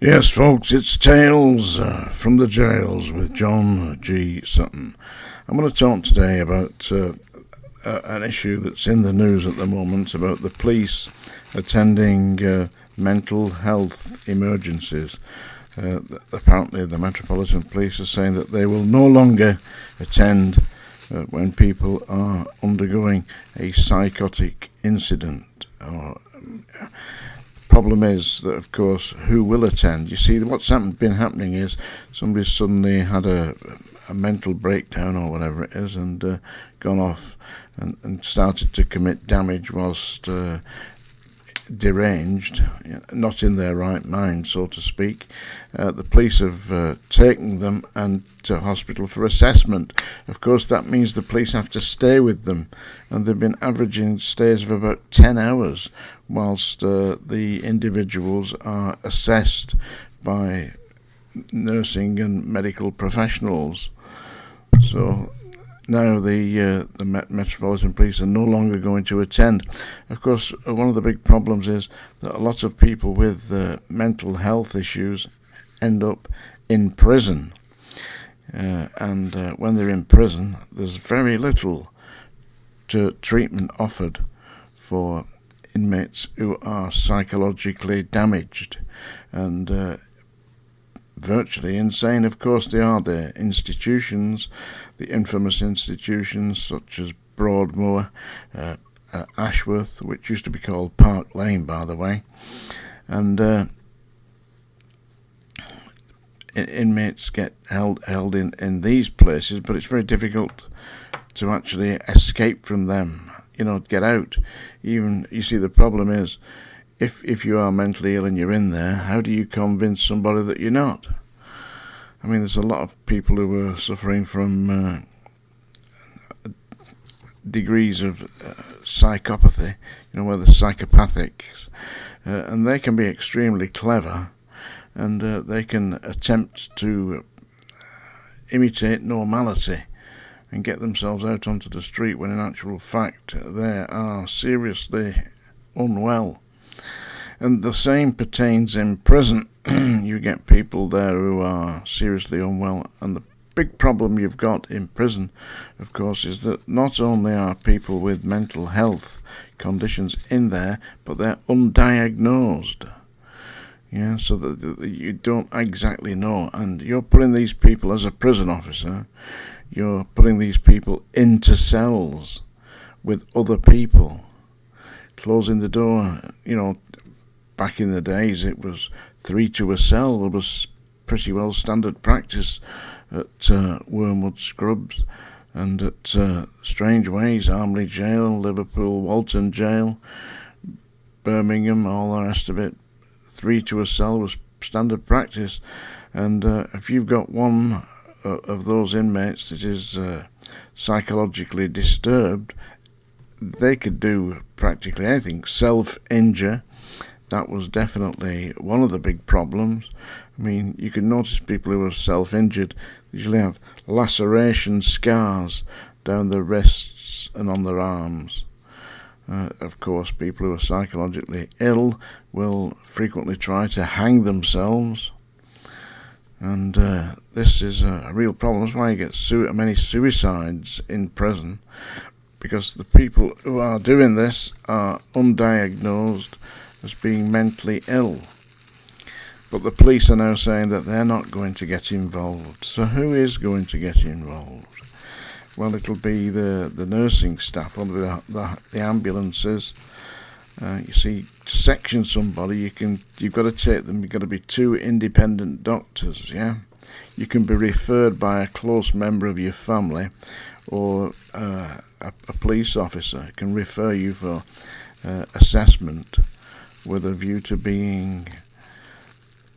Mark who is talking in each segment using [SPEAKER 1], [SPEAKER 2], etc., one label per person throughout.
[SPEAKER 1] Yes, folks, it's Tales from the Jails with John G. Sutton. I'm going to talk today about an issue that's in the news at the moment about the police attending mental health emergencies. Apparently, the Metropolitan Police are saying that they will no longer attend when people are undergoing a psychotic incident. Problem is that, of course, who will attend? You see, what's been happening is somebody suddenly had a mental breakdown or whatever it is and gone off and started to commit damage whilst deranged, not in their right mind, so to speak. The police have taken them and to hospital for assessment. Of course, that means the police have to stay with them, and they've been averaging stays of about 10 hours whilst the individuals are assessed by nursing and medical professionals. So now the Metropolitan Police are no longer going to attend. Of course, one of the big problems is that a lot of people with mental health issues end up in prison. And when they're in prison, there's very little treatment offered for inmates who are psychologically damaged and virtually insane. Of course, they are. Their institutions, the infamous institutions such as Broadmoor, Ashworth, which used to be called Park Lane, by the way, and inmates get held in these places, but it's very difficult to actually escape from them, get out. Even, you see, the problem is, if you are mentally ill and you're in there, how do you convince somebody that you're not? I mean, there's a lot of people who are suffering from degrees of psychopathy, where they're psychopathics, and they can be extremely clever, and they can attempt to imitate normality and get themselves out onto the street when in actual fact they are seriously unwell. And the same pertains in prison. You get people there who are seriously unwell, and the big problem you've got in prison, of course, is that not only are people with mental health conditions in there, but they're undiagnosed. Yeah, so that you don't exactly know, and you're putting these people, as a prison officer, you're putting these people into cells with other people, closing the door. Back in the days, it was 3 to a cell. There was pretty well standard practice at Wormwood Scrubs and at Strange Ways, Armley Jail, Liverpool, Walton Jail, Birmingham, all the rest of it. 3 to a cell was standard practice, and if you've got one of those inmates that is psychologically disturbed, they could do practically anything. Self-injure, that was definitely one of the big problems. I mean, you can notice people who are self-injured usually have laceration scars down their wrists and on their arms. Of course, people who are psychologically ill will frequently try to hang themselves, and this is a real problem. That's why you get many suicides in prison, because the people who are doing this are undiagnosed as being mentally ill. But the police are now saying that they're not going to get involved. So who is going to get involved? Well, it'll be the nursing staff, or the ambulances. You see, to section somebody, you've got to take them. You've got to be 2 independent doctors. Yeah, you can be referred by a close member of your family, or a police officer can refer you for assessment with a view to being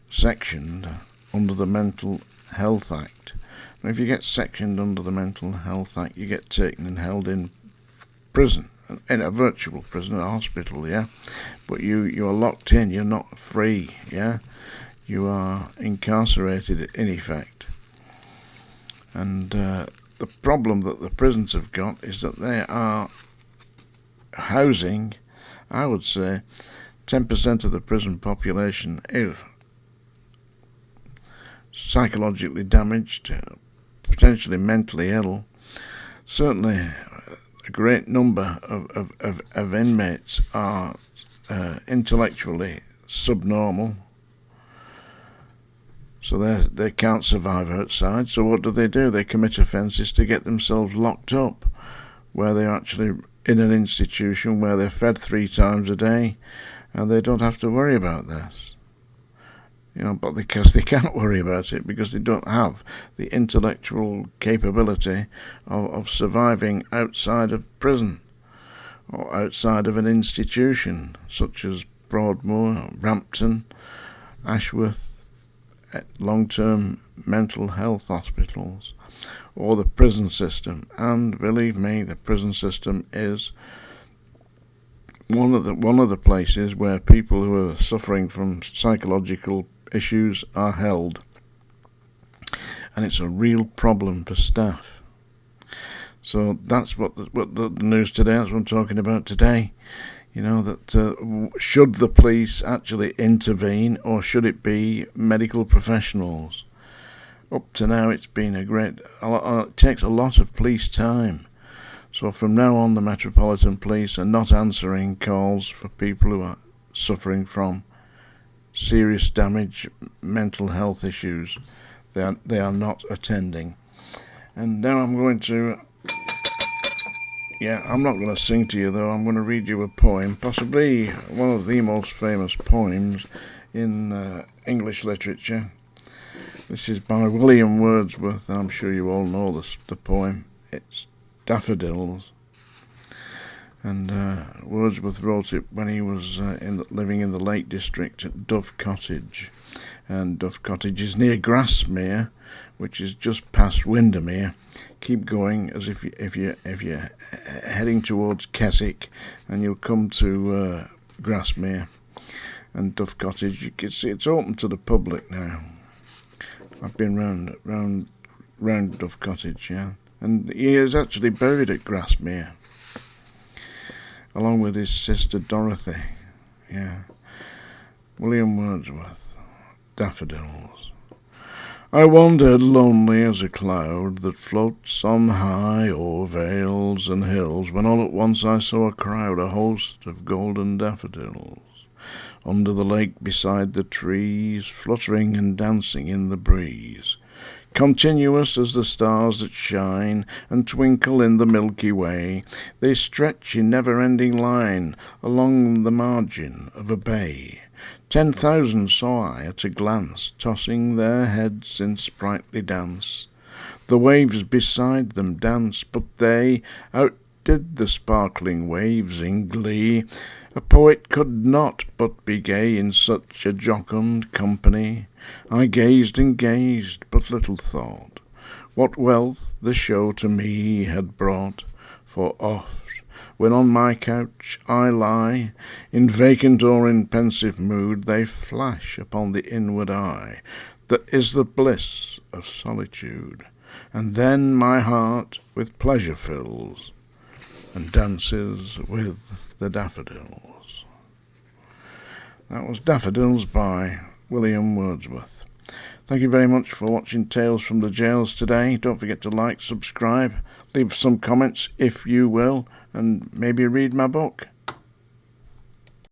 [SPEAKER 1] sectioned under the Mental Health Act. Now, if you get sectioned under the Mental Health Act, you get taken and held in prison, in a virtual prison, a hospital, yeah? But you are locked in, you're not free, yeah? You are incarcerated, in effect. And the problem that the prisons have got is that they are housing, I would say, 10% of the prison population is psychologically damaged, potentially mentally ill. Certainly a great number of inmates are intellectually subnormal, so they can't survive outside. So what do? They commit offences to get themselves locked up, where they're actually in an institution where they're fed 3 times a day, and they don't have to worry about this. But because they can't worry about it, because they don't have the intellectual capability of surviving outside of prison or outside of an institution such as Broadmoor, Rampton, Ashworth, long-term mental health hospitals, or the prison system. And believe me, the prison system is one of the places where people who are suffering from psychological issues are held, and it's a real problem for staff. So that's what the news today, that's what I'm talking about today. That should the police actually intervene, or should it be medical professionals? Up to now, it's been it takes a lot of police time. So from now on, the Metropolitan Police are not answering calls for people who are suffering from serious damage, mental health issues. They are not attending. And now I'm going to... I'm not going to sing to you, though. I'm going to read you a poem, possibly one of the most famous poems in English literature. This is by William Wordsworth, and I'm sure you all know the poem. It's Daffodils. And Wordsworth wrote it when he was living in the Lake District at Dove Cottage. And Dove Cottage is near Grasmere, which is just past Windermere. Keep going as if you're heading towards Keswick, and you'll come to Grasmere. And Dove Cottage, it's open to the public now. I've been round Dove Cottage, yeah. And he is actually buried at Grasmere, along with his sister Dorothy. Yeah. William Wordsworth, Daffodils. I wandered lonely as a cloud that floats on high o'er vales and hills, when all at once I saw a crowd, a host of golden daffodils, under the lake beside the trees, fluttering and dancing in the breeze. Continuous as the stars that shine and twinkle in the Milky Way, they stretch in never-ending line along the margin of a bay. 10,000 saw I at a glance, tossing their heads in sprightly dance. The waves beside them dance, but they outdid the sparkling waves in glee. A poet could not but be gay in such a jocund company. I gazed and gazed, but little thought what wealth the show to me had brought. For oft, when on my couch I lie, in vacant or in pensive mood, they flash upon the inward eye, that is the bliss of solitude. And then my heart with pleasure fills, and dances with the daffodils. That was Daffodils by William Wordsworth. Thank you very much for watching Tales from the Jails today. Don't forget to like, subscribe, leave some comments if you will, and maybe read my book.